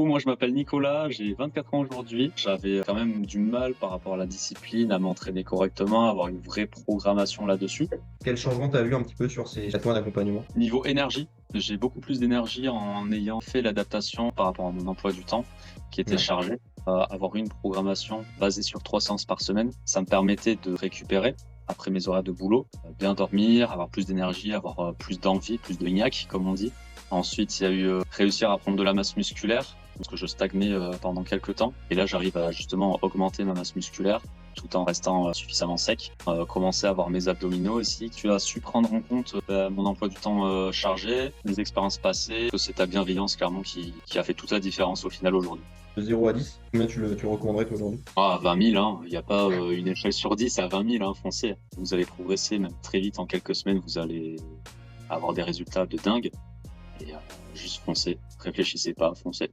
Moi, je m'appelle Nicolas, j'ai 24 ans aujourd'hui. J'avais quand même du mal par rapport à la discipline, à m'entraîner correctement, à avoir une vraie programmation là-dessus. Quel changement tu as vu un petit peu sur ces 4 mois d'accompagnement? Niveau énergie, j'ai beaucoup plus d'énergie en ayant fait l'adaptation par rapport à mon emploi du temps qui était Ouais. chargé. Avoir une programmation basée sur 3 séances par semaine, ça me permettait de récupérer après mes horaires de boulot, bien dormir, avoir plus d'énergie, avoir plus d'envie, plus de niaque, comme on dit. Ensuite, il y a eu réussir à prendre de la masse musculaire, parce que je stagnais pendant quelques temps. Et là, j'arrive à justement augmenter ma masse musculaire tout en restant suffisamment sec. Commencer à avoir mes abdominaux aussi. Tu as su prendre en compte mon emploi du temps chargé, mes expériences passées, que c'est ta bienveillance clairement qui a fait toute la différence au final aujourd'hui. De 0 à 10, combien tu recommanderais toi aujourd'hui? Ah, 20 000, hein. Il n'y a pas une échelle sur 10 à 20 000, hein, foncez. Vous allez progresser même très vite, en quelques semaines, vous allez avoir des résultats de dingue. Et juste foncez, réfléchissez pas, foncez.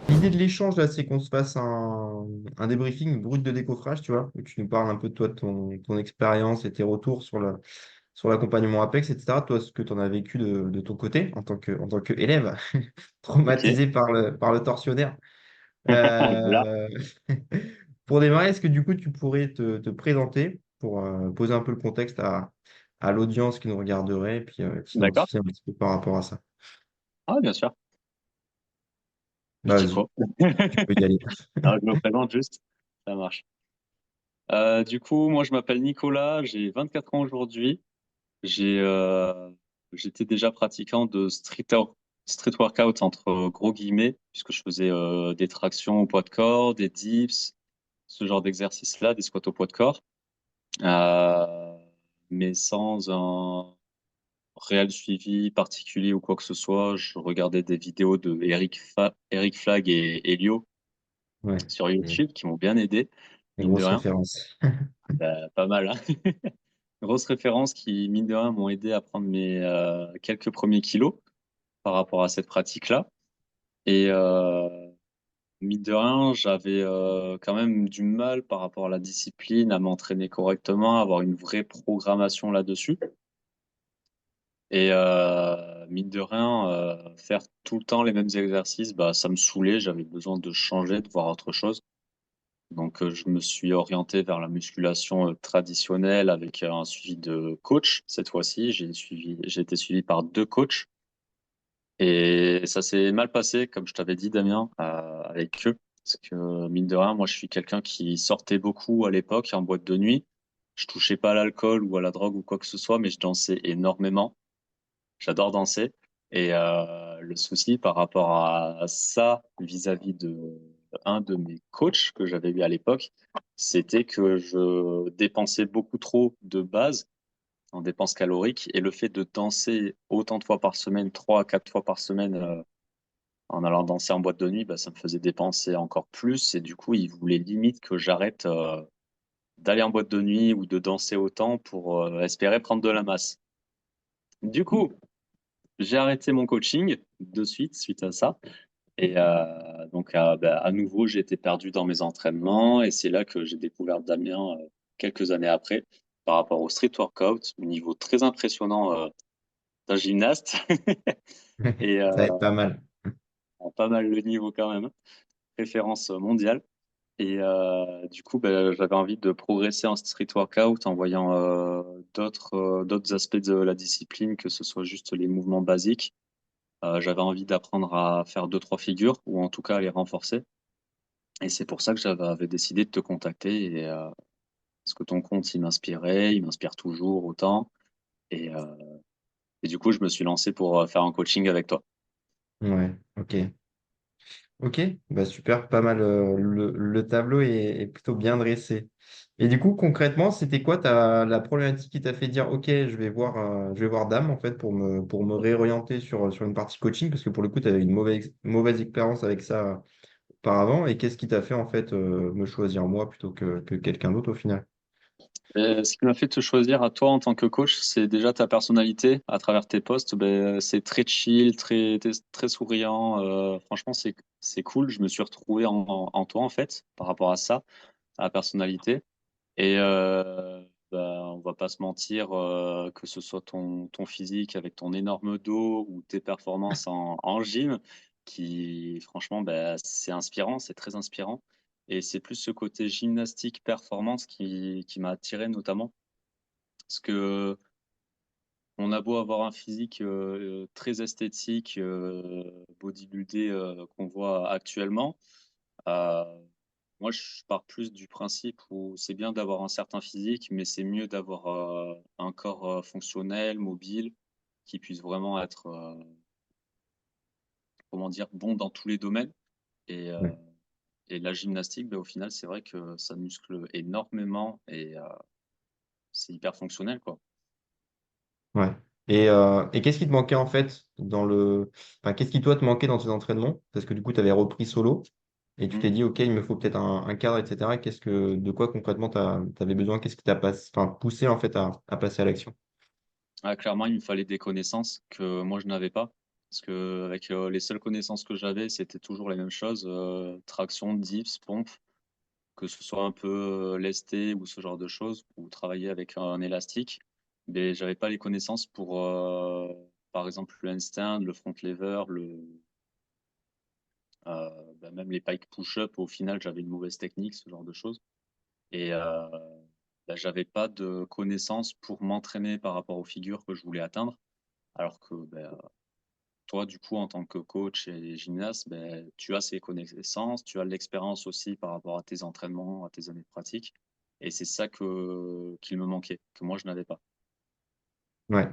L'idée de l'échange, là, c'est qu'on se fasse un débriefing brut de décoffrage, tu vois, où tu nous parles un peu de toi, de ton expérience et tes retours sur l'accompagnement Apex, etc. Toi, ce que tu en as vécu de ton côté en tant qu'élève, Ok. traumatisé par le tortionnaire. Voilà. Euh, Pour démarrer, est-ce que du coup, tu pourrais te présenter pour poser un peu le contexte à l'audience qui nous regarderait et puis D'accord. s'identifier un petit peu par rapport à ça? Ah, bien sûr. Je dis Vas-y, quoi? tu peux y aller. Alors, je me présente juste. Ça marche. Du coup, moi, je m'appelle Nicolas, j'ai 24 ans aujourd'hui. J'ai, j'étais déjà pratiquant de street workout entre gros guillemets, puisque je faisais des tractions au poids de corps, des dips, ce genre d'exercice-là, des squats au poids de corps, euh, mais sans un réel suivi particulier ou quoi que ce soit. Je regardais des vidéos de Eric Flag et Elio Ouais, sur des, YouTube qui m'ont bien aidé, des mine de grosses rien. références. Pas mal, hein. Grosses références qui, mine de rien, m'ont aidé à prendre mes quelques premiers kilos par rapport à cette pratique-là. Et mine de rien, j'avais quand même du mal par rapport à la discipline, à m'entraîner correctement, à avoir une vraie programmation là-dessus. Et mine de rien, faire tout le temps les mêmes exercices, bah, ça me saoulait. J'avais besoin de changer, de voir autre chose. Donc, je me suis orienté vers la musculation traditionnelle avec un suivi de coach. Cette fois-ci, j'ai été suivi par 2 coachs et ça s'est mal passé, comme je t'avais dit, Damien, avec eux. Parce que, mine de rien, moi, je suis quelqu'un qui sortait beaucoup à l'époque en boîte de nuit. Je touchais pas à l'alcool ou à la drogue ou quoi que ce soit, mais je dansais énormément. J'adore danser. Et le souci par rapport à ça vis-à-vis de un de mes coachs que j'avais eu à l'époque, c'était que je dépensais beaucoup trop de base en dépenses caloriques et le fait de danser autant de fois par semaine, 3 à 4 fois par semaine, en allant danser en boîte de nuit, bah, ça me faisait dépenser encore plus et du coup, il voulait limite que j'arrête d'aller en boîte de nuit ou de danser autant pour espérer prendre de la masse. Du coup, j'ai arrêté mon coaching de suite suite à ça. Et donc, bah, à nouveau, j'ai été perdu dans mes entraînements. Et c'est là que j'ai découvert Damien quelques années après par rapport au street workout, un niveau très impressionnant d'un gymnaste. Et Ça va être pas mal. pas mal le niveau quand même, référence mondiale. Et du coup, bah, j'avais envie de progresser en street workout en voyant d'autres aspects de la discipline, que ce soit juste les mouvements basiques. J'avais envie d'apprendre à faire 2, 3 figures ou en tout cas à les renforcer. Et c'est pour ça que j'avais décidé de te contacter parce que ton compte, il m'inspire toujours autant. Et, euh, et du coup, je me suis lancé pour faire un coaching avec toi. Ouais, ok. Ok, bah super, pas mal. Le tableau est plutôt bien dressé. Et du coup, concrètement, c'était quoi la problématique qui t'a fait dire, OK, je vais voir Dame en fait pour me réorienter sur une partie coaching, parce que pour le coup, tu avais une mauvaise expérience avec ça auparavant. Et qu'est-ce qui t'a fait en fait me choisir moi plutôt que quelqu'un d'autre au final? Ce qui m'a fait te choisir à toi en tant que coach, c'est déjà ta personnalité à travers tes posts. Ben, c'est très chill, très souriant. Franchement, c'est cool. Je me suis retrouvé en toi en fait par rapport à ça, à la personnalité. Et bah, on va pas se mentir, que ce soit ton physique avec ton énorme dos ou tes performances en gym qui franchement, bah, c'est inspirant, c'est très inspirant et c'est plus ce côté gymnastique performance qui m'a attiré notamment. Parce qu'on a beau avoir un physique, très esthétique, bodybuildé, qu'on voit actuellement, heu, moi je pars plus du principe où c'est bien d'avoir un certain physique, mais c'est mieux d'avoir, un corps, fonctionnel, mobile, qui puisse vraiment être, comment dire? Bon dans tous les domaines et heu Ouais. et la gymnastique, bah, au final, c'est vrai que ça muscle énormément et c'est hyper fonctionnel, quoi. Ouais. Et qu'est-ce qui te manquait en fait enfin, qu'est-ce qui toi te manquait dans tes entraînements? Parce que du coup, tu avais repris solo et tu Mmh. t'es dit, OK, il me faut peut-être un cadre, etc. De quoi concrètement tu avais besoin? Qu'est-ce qui t'a enfin, poussé en fait à passer à l'action? Ah, clairement, il me fallait des connaissances que moi je n'avais pas. Parce qu'avec, les seules connaissances que j'avais, c'était toujours les mêmes choses, traction, dips, pompe, que ce soit un peu, lesté ou ce genre de choses, ou travailler avec un élastique. Mais j'avais pas les connaissances pour, par exemple, le handstand, le front lever, bah, même les pike push-up, au final, j'avais une mauvaise technique, ce genre de choses et bah, j'avais pas de connaissances pour m'entraîner par rapport aux figures que je voulais atteindre. Alors que, bah, toi, du coup, en tant que coach et gymnaste, beh, tu as ces connaissances, tu as de l'expérience aussi par rapport à tes entraînements, à tes années de pratique et c'est ça qu'il me manquait, que moi je n'avais pas. Ouais,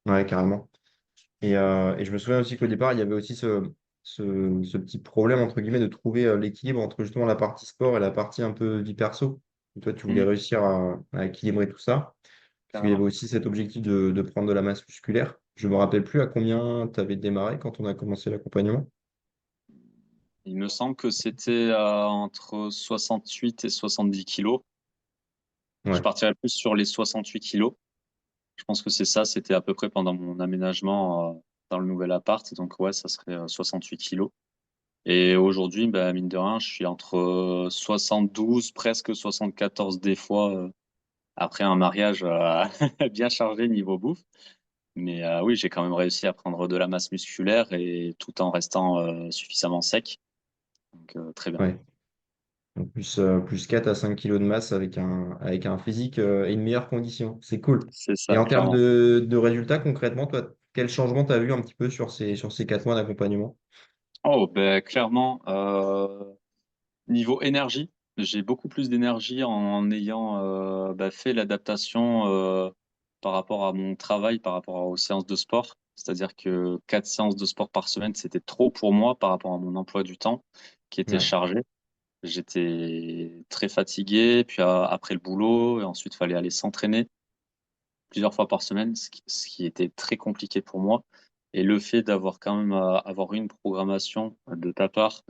ouais, carrément. Et je me souviens aussi qu'au départ, il y avait aussi ce petit problème, entre guillemets, de trouver l'équilibre entre justement la partie sport et la partie un peu vie perso. Et toi, tu voulais Mmh, réussir à équilibrer tout ça, parce qu'il y avait carrément. aussi cet objectif de prendre de la masse musculaire. Je me rappelle plus à combien tu avais démarré quand on a commencé l'accompagnement. Il me semble que c'était, entre 68 et 70 kilos. Je Ouais, partirais plus sur les 68 kilos. Je pense que c'est ça, c'était à peu près pendant mon aménagement, dans le nouvel appart, donc ouais, ça serait, 68 kilos. Et aujourd'hui, bah, mine de rien, je suis entre, 72, presque 74 des fois, après un mariage, bien chargé niveau bouffe. Mais, oui, j'ai quand même réussi à prendre de la masse musculaire et tout en restant, suffisamment sec, donc, très bien. ouais. Donc plus 4 à 5 kilos de masse avec un physique et une meilleure condition. C'est cool. C'est Et ça, en termes clairement. de résultats, concrètement, toi, quel changement tu as vu un petit peu sur ces 4 mois d'accompagnement? Oh, beh, clairement, niveau énergie, j'ai beaucoup plus d'énergie en ayant, bah, fait l'adaptation, par rapport à mon travail, par rapport aux séances de sport. C'est-à-dire que 4 séances de sport par semaine, c'était trop pour moi par rapport à mon emploi du temps qui était Ouais, chargé. J'étais très fatigué, puis après le boulot et ensuite, il fallait aller s'entraîner plusieurs fois par semaine, ce qui était très compliqué pour moi et le fait d'avoir quand même, avoir une programmation de ta part,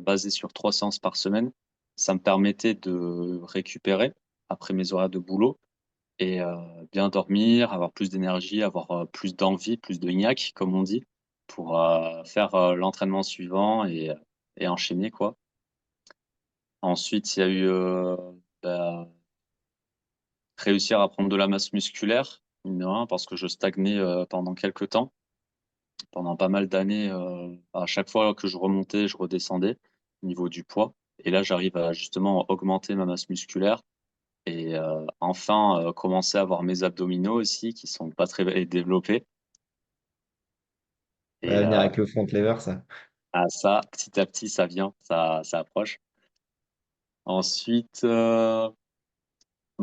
basée sur 3 séances par semaine, ça me permettait de récupérer après mes horaires de boulot et bien dormir, avoir plus d'énergie, avoir, plus d'envie, plus de niaque comme on dit, pour, faire, l'entraînement suivant et enchaîner quoi. Ensuite, il y a eu, bah, réussir à prendre de la masse musculaire, mine de rien, parce que je stagnais, pendant quelques temps. Pendant pas mal d'années, à chaque fois que je remontais, je redescendais au niveau du poids et là, j'arrive à justement augmenter ma masse musculaire et enfin, commencer à avoir mes abdominaux aussi qui sont pas très développés ça va et venir avec le front lever, ça. ça, petit à petit, ça vient, ça approche. Ensuite, bah,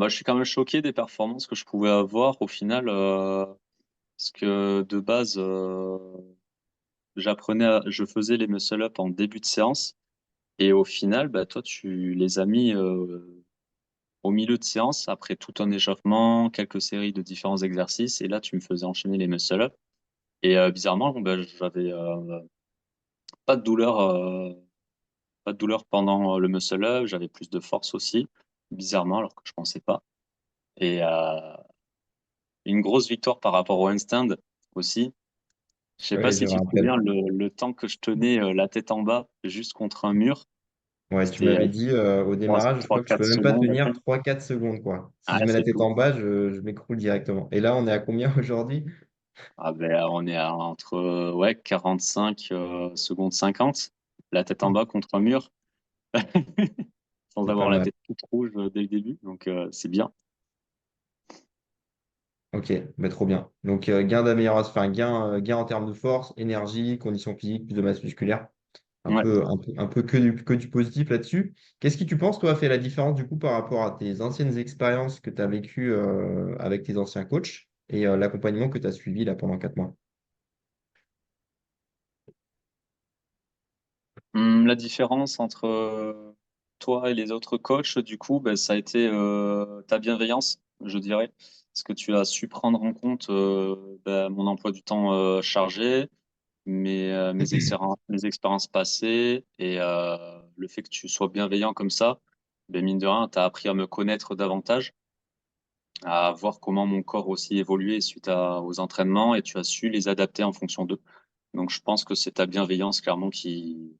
je suis quand même choqué des performances que je pouvais avoir au final, parce que de base, je faisais les muscle up en début de séance et au final, bah, toi, tu les as mis, au milieu de séance après tout un échauffement, quelques séries de différents exercices et là, tu me faisais enchaîner les muscle up et bizarrement, bon, bah, j'avais, pas de douleur pendant, le muscle up, j'avais plus de force aussi, bizarrement, alors que je pensais pas et une grosse victoire par rapport au handstand aussi. Je sais pas Ouais, je si me tu te rappelle. souviens le temps que je tenais, la tête en bas juste contre un mur. Ouais, tu C'était m'avais dit au démarrage, je crois que je 3-4 peux même pas secondes à tenir peine. 3-4 secondes, quoi. Si je Ah, mets la c'est tête tout. en bas, je m'écroule directement. Et là, on est à combien aujourd'hui? Ah ben, on est entre ouais, 45 secondes 50, la tête en bas contre un mur, sans C'est pas avoir la mal. tête toute rouge dès le début. Donc, c'est bien. Ok, bah, trop bien. Donc, gain d'amélioration, enfin, gain en termes de force, énergie, conditions physiques, plus de masse musculaire. Ouais. Un peu que du positif là-dessus. Qu'est-ce qui, tu penses, toi, a fait la différence du coup par rapport à tes anciennes expériences que tu as vécues avec tes anciens coachs et l'accompagnement que tu as suivi là pendant 4 mois? La différence entre toi et les autres coachs, du coup, ben, ça a été ta bienveillance, je dirais. Parce que tu as su prendre en compte ben, mon emploi du temps chargé, mes expériences passées et le fait que tu sois bienveillant comme ça, ben, mine de rien, tu as appris à me connaître davantage, à voir comment mon corps aussi évoluait aux entraînements et tu as su les adapter en fonction d'eux. Donc, je pense que c'est ta bienveillance clairement qui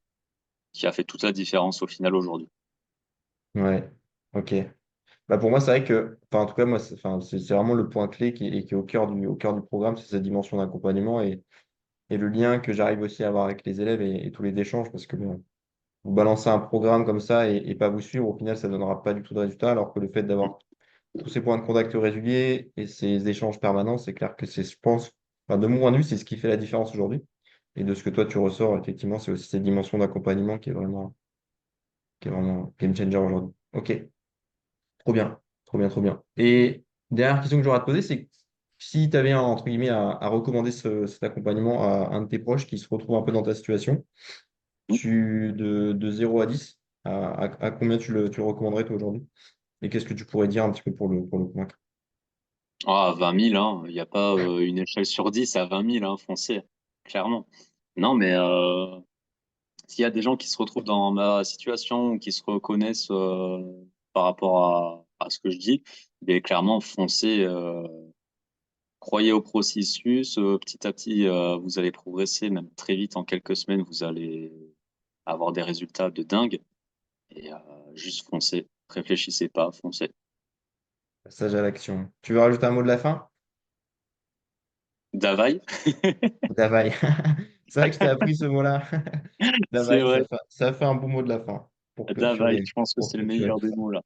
a fait toute la différence au final aujourd'hui. Ouais, ok. Bah pour moi, c'est vrai que, enfin, en tout cas, moi, c'est vraiment le point clé qui est au cœur du programme, c'est cette dimension d'accompagnement et le lien que j'arrive aussi à avoir avec les élèves et tous les échanges, parce que bon, vous balancez un programme comme ça et pas vous suivre, au final, ça ne donnera pas du tout de résultat, alors que le fait d'avoir tous ces points de contact réguliers et ces échanges permanents, c'est clair que c'est, je pense, enfin, de mon point de vue, c'est ce qui fait la différence aujourd'hui. Et de ce que toi, tu ressors, effectivement, c'est aussi cette dimension d'accompagnement qui est vraiment game changer aujourd'hui. Ok. Trop bien, trop bien, trop bien. Et dernière question que j'aurais à te poser, c'est si tu avais, entre guillemets, à recommander cet accompagnement à un de tes proches qui se retrouve un peu dans ta situation, de 0 à 10, à combien tu le recommanderais toi aujourd'hui? Et qu'est-ce que tu pourrais dire un petit peu pour le convaincre? Ah, 20 000, hein. Il n'y a pas une échelle sur 10 à 20 000, hein, foncez, clairement. Non, mais s'il y a des gens qui se retrouvent dans ma situation ou qui se reconnaissent par rapport à ce que je dis, ben, clairement, foncez, croyez au processus. Petit à petit, vous allez progresser, même très vite, en quelques semaines, vous allez avoir des résultats de dingue. Et juste foncez, réfléchissez pas, foncez. Passage à l'action. Tu veux rajouter un mot de la fin? Davaille, Davail. C'est vrai que je t'ai appris ce mot-là. c'est Davail, vrai. ça fait un beau mot de la fin Davaille, je pense que pour c'est le clôturer meilleur tout des ça. mots là.